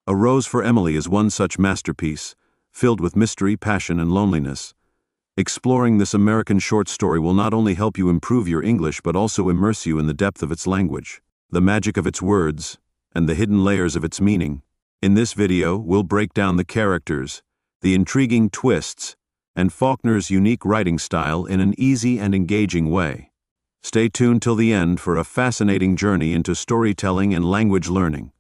A Rose for Emily is one such masterpiece, filled with mystery, passion, and loneliness. Exploring this American short story will not only help you improve your English but also immerse you in the depth of its language, the magic of its words, and the hidden layers of its meaning. In this video, we'll break down the characters, the intriguing twists, and Faulkner's unique writing style in an easy and engaging way. Stay tuned till the end for a fascinating journey into storytelling and language learning.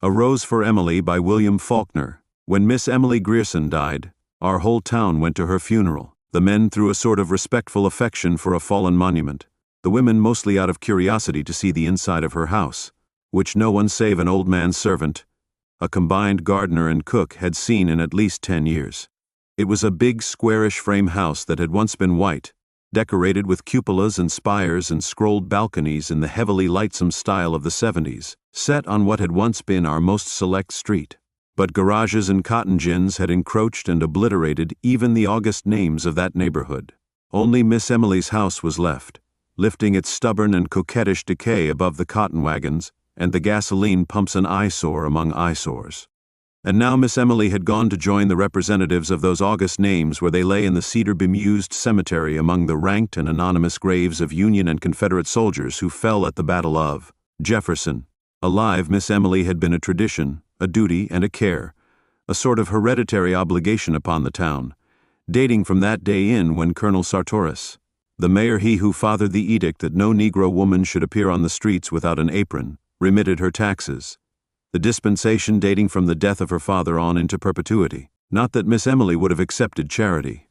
A Rose for Emily by William Faulkner. When Miss Emily Grierson died, our whole town went to her funeral. The men threw a sort of respectful affection for a fallen monument, the women mostly out of curiosity to see the inside of her house, which no one save an old man servant, a combined gardener and cook, had seen in at least 10 years. It was a big squarish frame house that had once been white, decorated with cupolas and spires and scrolled balconies in the heavily lightsome style of the 70s, set on what had once been our most select street. But garages and cotton gins had encroached and obliterated even the august names of that neighborhood. Only Miss Emily's house was left, lifting its stubborn and coquettish decay above the cotton wagons and the gasoline pumps, an eyesore among eyesores. And now Miss Emily had gone to join the representatives of those august names where they lay in the cedar-bemused cemetery among the ranked and anonymous graves of Union and Confederate soldiers who fell at the Battle of Jefferson. Alive, Miss Emily had been a tradition, a duty, and a care, a sort of hereditary obligation upon the town, dating from that day in when Colonel Sartoris, the mayor, he who fathered the edict that no Negro woman should appear on the streets without an apron, remitted her taxes. The dispensation dating from the death of her father on into perpetuity. Not that Miss Emily would have accepted charity.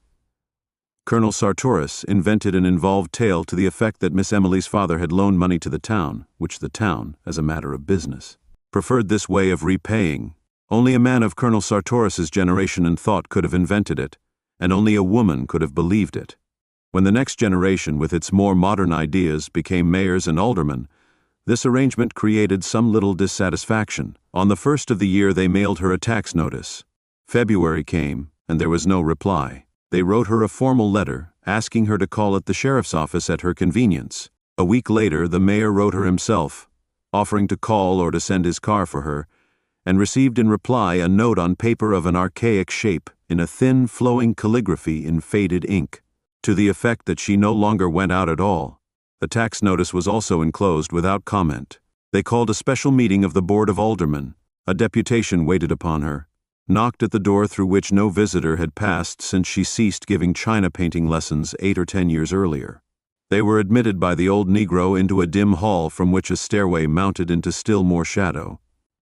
Colonel Sartoris invented an involved tale to the effect that Miss Emily's father had loaned money to the town, which the town, as a matter of business, preferred this way of repaying. Only a man of Colonel Sartoris's generation and thought could have invented it, and only a woman could have believed it. When the next generation, with its more modern ideas, became mayors and aldermen, this arrangement created some little dissatisfaction. On the first of the year they mailed her a tax notice. February came, and there was no reply. They wrote her a formal letter, asking her to call at the sheriff's office at her convenience. A week later the mayor wrote her himself, offering to call or to send his car for her, and received in reply a note on paper of an archaic shape, in a thin, flowing calligraphy in faded ink, to the effect that she no longer went out at all. The tax notice was also enclosed without comment. They called a special meeting of the Board of Aldermen. A deputation waited upon her, knocked at the door through which no visitor had passed since she ceased giving china painting lessons 8 or 10 years earlier. They were admitted by the old Negro into a dim hall from which a stairway mounted into still more shadow.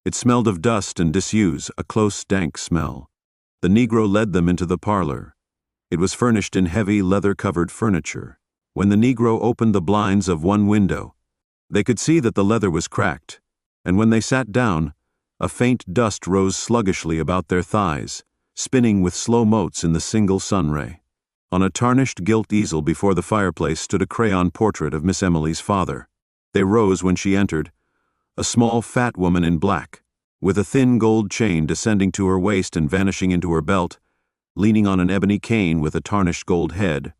It smelled of dust and disuse, a close, dank smell. The Negro led them into the parlor. It was furnished in heavy, leather-covered furniture. When the Negro opened the blinds of one window, they could see that the leather was cracked, and when they sat down, a faint dust rose sluggishly about their thighs, spinning with slow motes in the single sun ray. On a tarnished gilt easel before the fireplace stood a crayon portrait of Miss Emily's father. They rose when she entered, a small fat woman in black, with a thin gold chain descending to her waist and vanishing into her belt, leaning on an ebony cane with a tarnished gold head.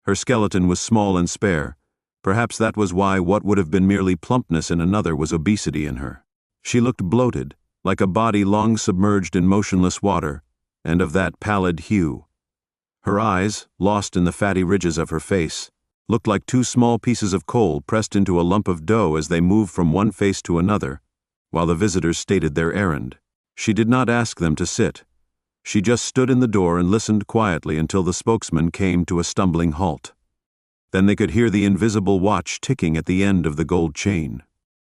Her skeleton was small and spare. Perhaps that was why what would have been merely plumpness in another was obesity in her. She looked bloated, like a body long submerged in motionless water, and of that pallid hue. Her eyes, lost in the fatty ridges of her face, looked like two small pieces of coal pressed into a lump of dough as they moved from one face to another, while the visitors stated their errand. She did not ask them to sit. She just stood in the door and listened quietly until the spokesman came to a stumbling halt. Then they could hear the invisible watch ticking at the end of the gold chain.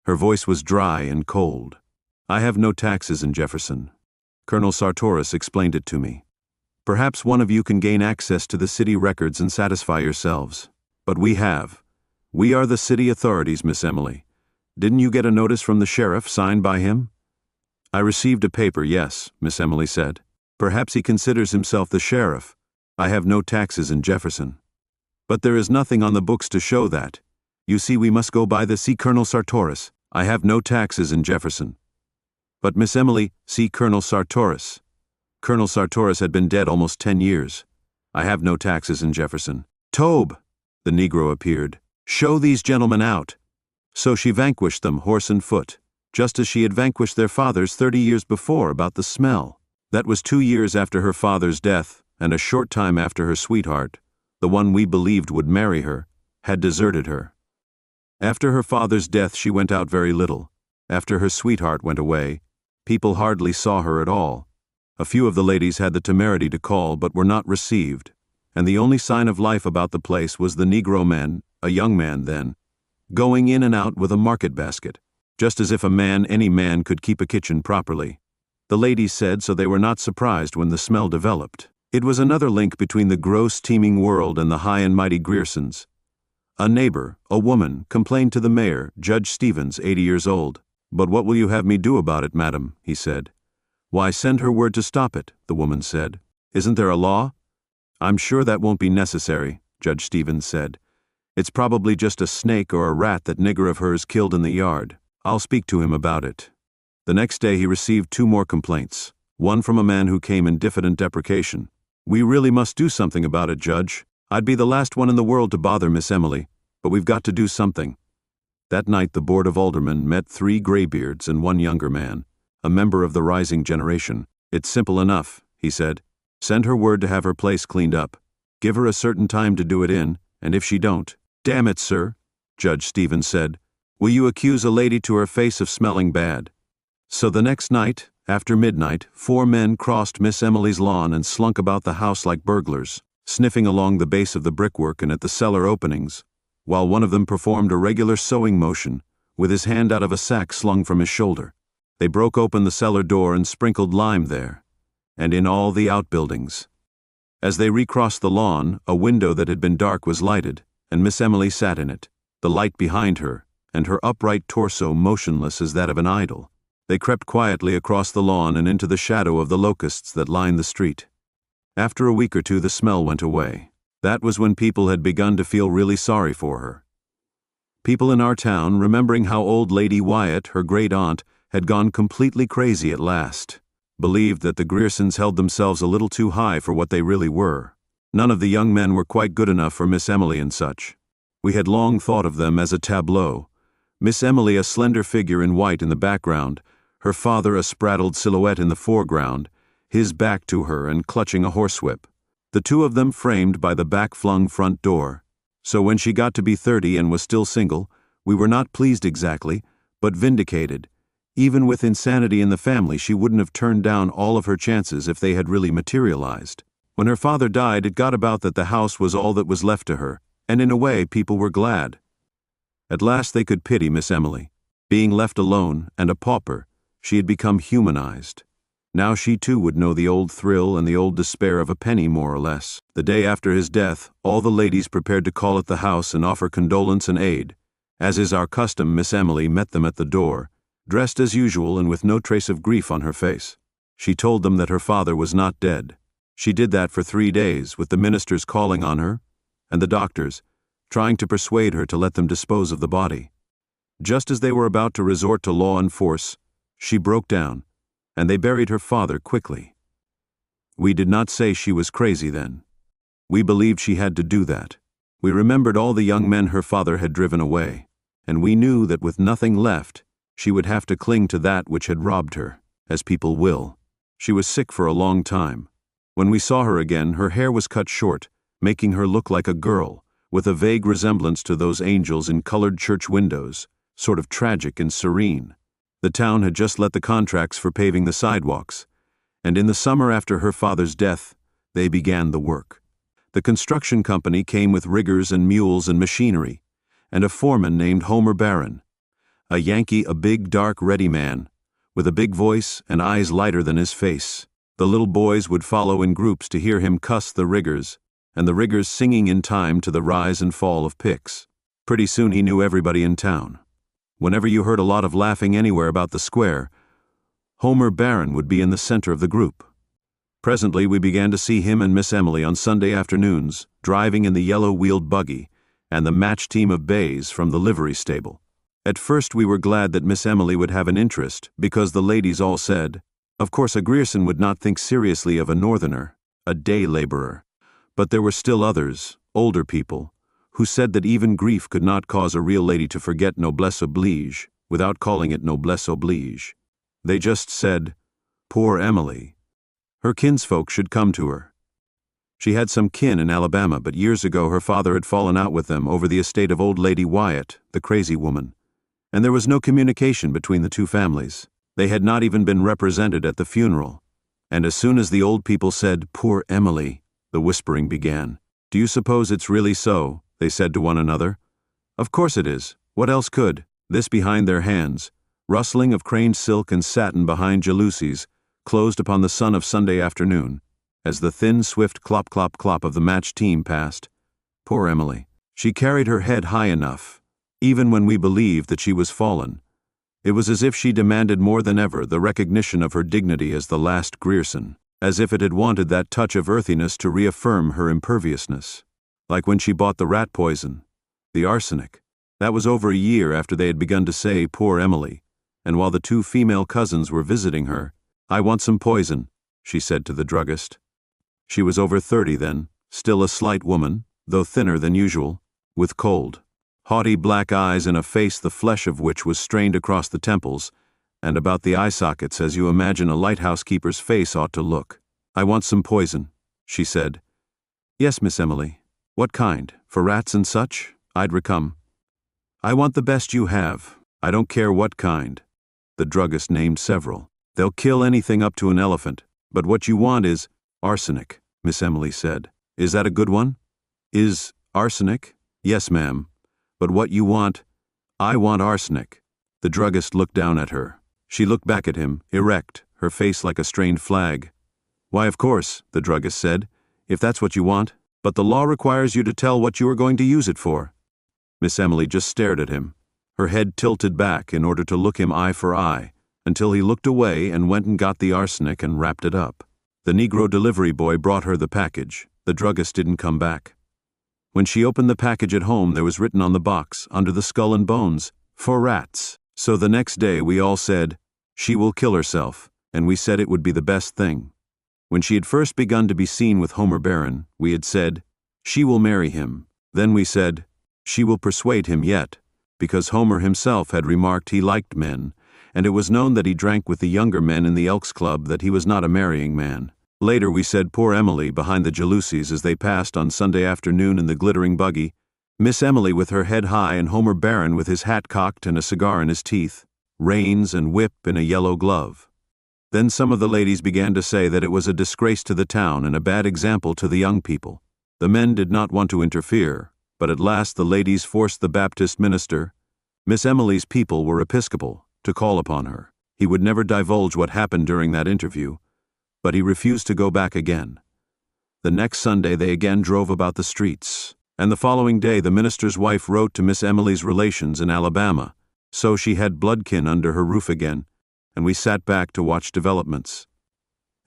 Her voice was dry and cold. "I have no taxes in Jefferson. Colonel Sartoris explained it to me. Perhaps one of you can gain access to the city records and satisfy yourselves. But we have. We are the city authorities, Miss Emily. Didn't you get a notice from the sheriff signed by him?" "I received a paper, yes," Miss Emily said. "Perhaps he considers himself the sheriff. I have no taxes in Jefferson. But there is nothing on the books to show that. You see, we must go by the see Colonel Sartoris. I have no taxes in Jefferson." "But Miss Emily, see Colonel Sartoris." Colonel Sartoris had been dead almost 10 years. "I have no taxes in Jefferson." "Tobe!" The Negro appeared. "Show these gentlemen out." So she vanquished them horse and foot. just as she had vanquished their fathers 30 years before about the smell. That was 2 years after her father's death, and a short time after her sweetheart, the one we believed would marry her, had deserted her. After her father's death she went out very little. After her sweetheart went away, people hardly saw her at all. A few of the ladies had the temerity to call but were not received, and the only sign of life about the place was the Negro man, a young man then, going in and out with a market basket, just as if any man could keep a kitchen properly. The ladies said so they were not surprised when the smell developed. It was another link between the gross, teeming world and the high and mighty Griersons. A neighbor, a woman, complained to the mayor, Judge Stevens, 80 years old. "But what will you have me do about it, madam?" he said. "Why, send her word to stop it," the woman said. "Isn't there a law?" "I'm sure that won't be necessary," Judge Stevens said. "It's probably just a snake or a rat that nigger of hers killed in the yard. I'll speak to him about it." The next day he received 2 more complaints, one from a man who came in diffident deprecation. "We really must do something about it, Judge. I'd be the last one in the world to bother Miss Emily, but we've got to do something." That night the Board of Aldermen met 3 graybeards and 1 younger man, a member of the rising generation. "It's simple enough," he said. "Send her word to have her place cleaned up. Give her a certain time to do it in, and if she don't—" "Damn it, sir," Judge Stevens said, "will you accuse a lady to her face of smelling bad?" So the next night, after midnight, 4 men crossed Miss Emily's lawn and slunk about the house like burglars, sniffing along the base of the brickwork and at the cellar openings, while one of them performed a regular sewing motion, with his hand out of a sack slung from his shoulder. They broke open the cellar door and sprinkled lime there, and in all the outbuildings. As they recrossed the lawn, a window that had been dark was lighted, and Miss Emily sat in it, the light behind her, and her upright torso motionless as that of an idol. They crept quietly across the lawn and into the shadow of the locusts that lined the street. After a week or 2 the smell went away. That was when people had begun to feel really sorry for her. People in our town, remembering how old Lady Wyatt, her great-aunt, had gone completely crazy at last, believed that the Griersons held themselves a little too high for what they really were. None of the young men were quite good enough for Miss Emily and such. We had long thought of them as a tableau. Miss Emily a slender figure in white in the background, her father a spraddled silhouette in the foreground, his back to her and clutching a horsewhip. The 2 of them framed by the back-flung front door. So when she got to be 30 and was still single, we were not pleased exactly, but vindicated. Even with insanity in the family, she wouldn't have turned down all of her chances if they had really materialized. When her father died, it got about that the house was all that was left to her, and in a way people were glad. At last they could pity Miss Emily. Being left alone, and a pauper, she had become humanized. Now she too would know the old thrill and the old despair of a penny more or less. The day after his death, all the ladies prepared to call at the house and offer condolence and aid. As is our custom, Miss Emily met them at the door, dressed as usual and with no trace of grief on her face. She told them that her father was not dead. She did that for 3 days, with the ministers calling on her, and the doctors, trying to persuade her to let them dispose of the body. Just as they were about to resort to law and force, she broke down, and they buried her father quickly. We did not say she was crazy then. We believed she had to do that. We remembered all the young men her father had driven away, and we knew that with nothing left, she would have to cling to that which had robbed her, as people will. She was sick for a long time. When we saw her again, her hair was cut short, making her look like a girl, with a vague resemblance to those angels in colored church windows, sort of tragic and serene. The town had just let the contracts for paving the sidewalks, and in the summer after her father's death, they began the work. The construction company came with riggers and mules and machinery, and a foreman named Homer Barron, a Yankee, a big, dark, ready man, with a big voice and eyes lighter than his face. The little boys would follow in groups to hear him cuss the riggers, and the riggers singing in time to the rise and fall of picks. Pretty soon he knew everybody in town. Whenever you heard a lot of laughing anywhere about the square, Homer Barron would be in the center of the group. Presently we began to see him and Miss Emily on Sunday afternoons, driving in the yellow-wheeled buggy and the match team of bays from the livery stable. At first we were glad that Miss Emily would have an interest, because the ladies all said, of course a Grierson would not think seriously of a northerner, a day laborer. But there were still others, older people, who said that even grief could not cause a real lady to forget noblesse oblige, without calling it noblesse oblige. They just said, "Poor Emily." Her kinsfolk should come to her. She had some kin in Alabama, but years ago her father had fallen out with them over the estate of old Lady Wyatt, the crazy woman, and there was no communication between the two families. They had not even been represented at the funeral. And as soon as the old people said, "Poor Emily," the whispering began. "Do you suppose it's really so?" they said to one another. "Of course it is. What else could?" This behind their hands, rustling of craned silk and satin behind jalousies, closed upon the sun of Sunday afternoon, as the thin, swift clop-clop-clop of the match team passed. Poor Emily. She carried her head high enough, even when we believed that she was fallen. It was as if she demanded more than ever the recognition of her dignity as the last Grierson, as if it had wanted that touch of earthiness to reaffirm her imperviousness. Like when she bought the rat poison, the arsenic. That was over a year after they had begun to say, "Poor Emily," and while the two female cousins were visiting her. "I want some poison," she said to the druggist. She was over 30 then, still a slight woman, though thinner than usual, with cold, haughty black eyes and a face the flesh of which was strained across the temples and about the eye sockets as you imagine a lighthouse keeper's face ought to look. "I want some poison," she said. "Yes, Miss Emily. What kind? For rats and such? I'd recome." "I want the best you have. I don't care what kind." The druggist named several. "They'll kill anything up to an elephant, but what you want is arsenic," Miss Emily said. "Is that a good one?" "Is arsenic?" "Yes, ma'am. But what you want—" "I want arsenic." The druggist looked down at her. She looked back at him, erect, her face like a strained flag. "Why, of course," the druggist said, "if that's what you want. But the law requires you to tell what you are going to use it for." Miss Emily just stared at him, her head tilted back in order to look him eye for eye, until he looked away and went and got the arsenic and wrapped it up. The Negro delivery boy brought her the package. The druggist didn't come back. When she opened the package at home, there was written on the box, under the skull and bones, "For rats." So the next day we all said, "She will kill herself," and we said it would be the best thing. When she had first begun to be seen with Homer Barron, we had said, "She will marry him." Then we said, "She will persuade him yet," because Homer himself had remarked he liked men, and it was known that he drank with the younger men in the Elks Club, that he was not a marrying man. Later we said, "Poor Emily," behind the jalousies as they passed on Sunday afternoon in the glittering buggy, Miss Emily with her head high and Homer Barron with his hat cocked and a cigar in his teeth, reins and whip in a yellow glove. Then some of the ladies began to say that it was a disgrace to the town and a bad example to the young people. The men did not want to interfere, but at last the ladies forced the Baptist minister, Miss Emily's people were Episcopal, to call upon her. He would never divulge what happened during that interview, but he refused to go back again. The next Sunday they again drove about the streets, and the following day the minister's wife wrote to Miss Emily's relations in Alabama, so she had bloodkin under her roof again, and we sat back to watch developments.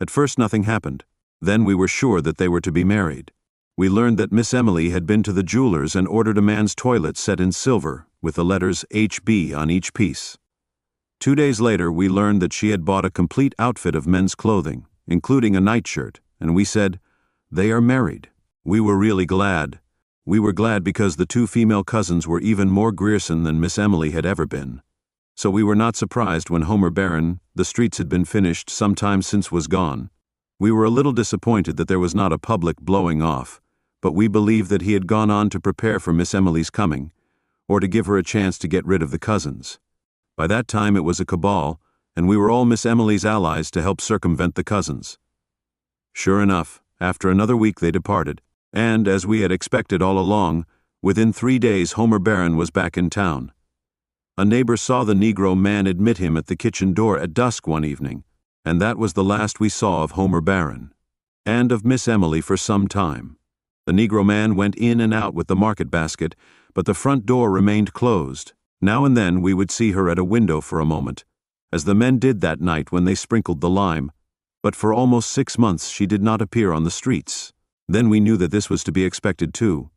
At first nothing happened. Then we were sure that they were to be married. We learned that Miss Emily had been to the jeweler's and ordered a man's toilet set in silver, with the letters HB on each piece. 2 days later we learned that she had bought a complete outfit of men's clothing, including a nightshirt, and we said, "They are married." We were really glad. We were glad because the two female cousins were even more Grierson than Miss Emily had ever been. So we were not surprised when Homer Barron, "The Streets had been finished some time since," was gone. We were a little disappointed that there was not a public blowing off, but we believed that he had gone on to prepare for Miss Emily's coming, or to give her a chance to get rid of the cousins. By that time it was a cabal, and we were all Miss Emily's allies to help circumvent the cousins. Sure enough, after another week they departed, and, as we had expected all along, within 3 days Homer Barron was back in town. A neighbor saw the Negro man admit him at the kitchen door at dusk one evening, and that was the last we saw of Homer Barron, and of Miss Emily for some time. The Negro man went in and out with the market basket, but the front door remained closed. Now and then we would see her at a window for a moment, as the men did that night when they sprinkled the lime, but for almost 6 months she did not appear on the streets. Then we knew that this was to be expected too,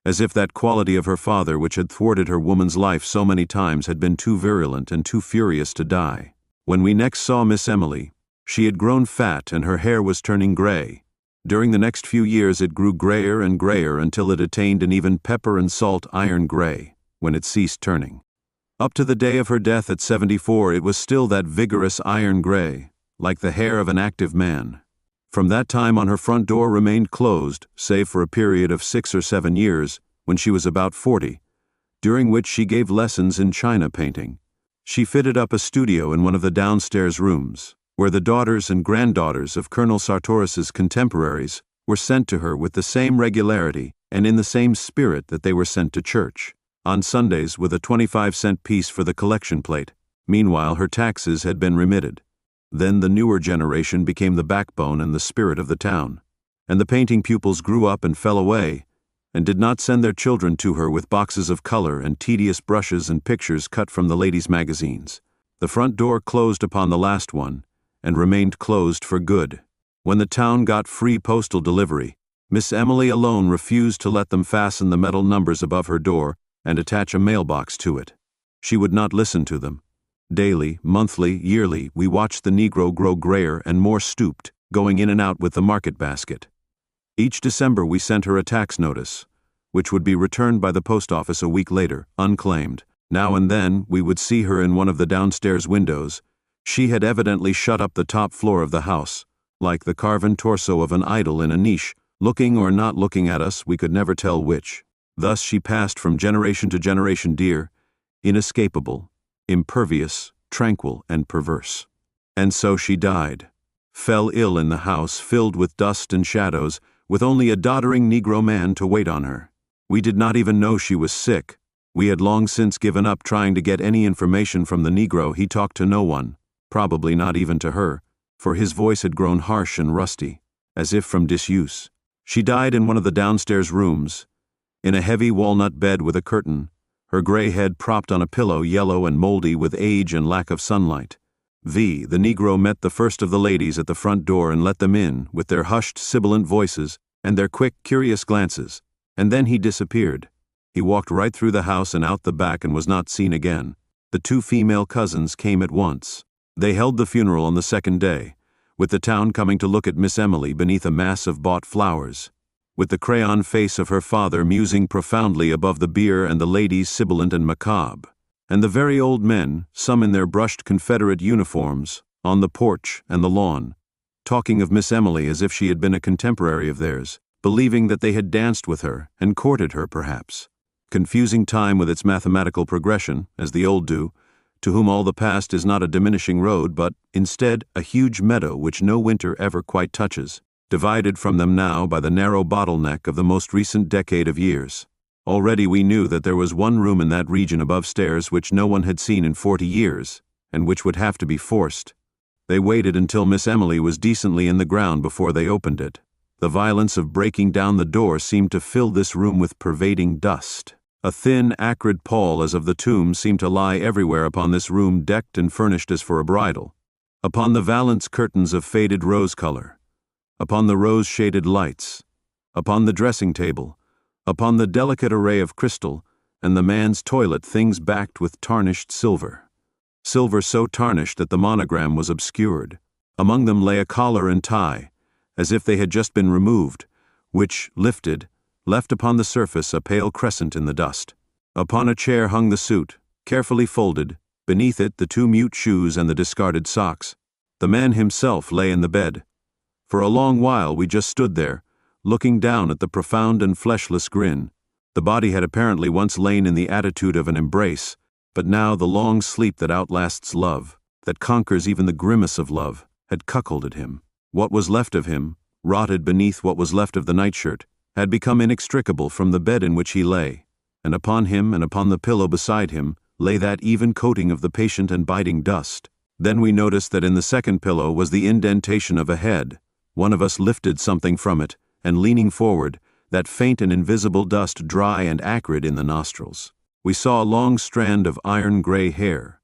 as if that quality of her father which had thwarted her woman's life so many times had been too virulent and too furious to die. When we next saw Miss Emily, she had grown fat and her hair was turning gray. During the next few years it grew grayer and grayer until it attained an even pepper and salt iron gray, when it ceased turning. Up to the day of her death at 74, it was still that vigorous iron gray, like the hair of an active man. From that time on, her front door remained closed, save for a period of 6 or 7 years, when she was about 40, during which she gave lessons in china painting. She fitted up a studio in one of the downstairs rooms, where the daughters and granddaughters of Colonel Sartorus's contemporaries were sent to her with the same regularity and in the same spirit that they were sent to church, on Sundays with a 25-cent piece for the collection plate. Meanwhile, her taxes had been remitted. Then the newer generation became the backbone and the spirit of the town, and the painting pupils grew up and fell away, and did not send their children to her with boxes of color and tedious brushes and pictures cut from the ladies' magazines. The front door closed upon the last one, and remained closed for good. When the town got free postal delivery, Miss Emily alone refused to let them fasten the metal numbers above her door and attach a mailbox to it. She would not listen to them. Daily, monthly, yearly, we watched the Negro grow grayer and more stooped, going in and out with the market basket. Each December we sent her a tax notice, which would be returned by the post office a week later, unclaimed. Now and then we would see her in one of the downstairs windows. She had evidently shut up the top floor of the house, like the carven torso of an idol in a niche, looking or not looking at us, we could never tell which. Thus she passed from generation to generation, dear, inescapable, impervious, tranquil, and perverse. And so she died, fell ill in the house filled with dust and shadows, with only a doddering Negro man to wait on her. We did not even know she was sick. We had long since given up trying to get any information from the Negro. He talked to no one, probably not even to her, for his voice had grown harsh and rusty, as if from disuse. She died in one of the downstairs rooms, in a heavy walnut bed with a curtain, her gray head propped on a pillow yellow and moldy with age and lack of sunlight. The Negro met the first of the ladies at the front door and let them in with their hushed, sibilant voices and their quick, curious glances, and then he disappeared. He walked right through the house and out the back and was not seen again. The 2 female cousins came at once. They held the funeral on the second day, with the town coming to look at Miss Emily beneath a mass of bought flowers, with the crayon face of her father musing profoundly above the bier and the ladies sibilant and macabre, and the very old men, some in their brushed Confederate uniforms, on the porch and the lawn, talking of Miss Emily as if she had been a contemporary of theirs, believing that they had danced with her and courted her perhaps, confusing time with its mathematical progression, as the old do, to whom all the past is not a diminishing road, but, instead, a huge meadow which no winter ever quite touches, divided from them now by the narrow bottleneck of the most recent decade of years. Already we knew that there was one room in that region above stairs which no one had seen in 40 years, and which would have to be forced. They waited until Miss Emily was decently in the ground before they opened it. The violence of breaking down the door seemed to fill this room with pervading dust. A thin, acrid pall as of the tomb seemed to lie everywhere upon this room, decked and furnished as for a bridal, upon the valance curtains of faded rose color, upon the rose-shaded lights, upon the dressing table, upon the delicate array of crystal, and the man's toilet things backed with tarnished silver. Silver so tarnished that the monogram was obscured. Among them lay a collar and tie, as if they had just been removed, which, lifted, left upon the surface a pale crescent in the dust. Upon a chair hung the suit, carefully folded, beneath it the 2 mute shoes and the discarded socks. The man himself lay in the bed. For a long while we just stood there, looking down at the profound and fleshless grin. The body had apparently once lain in the attitude of an embrace, but now the long sleep that outlasts love, that conquers even the grimace of love, had cuckolded him. What was left of him, rotted beneath what was left of the nightshirt, had become inextricable from the bed in which he lay, and upon him and upon the pillow beside him lay that even coating of the patient and biting dust. Then we noticed that in the second pillow was the indentation of a head. One of us lifted something from it, and leaning forward, that faint and invisible dust dry and acrid in the nostrils, we saw a long strand of iron-gray hair,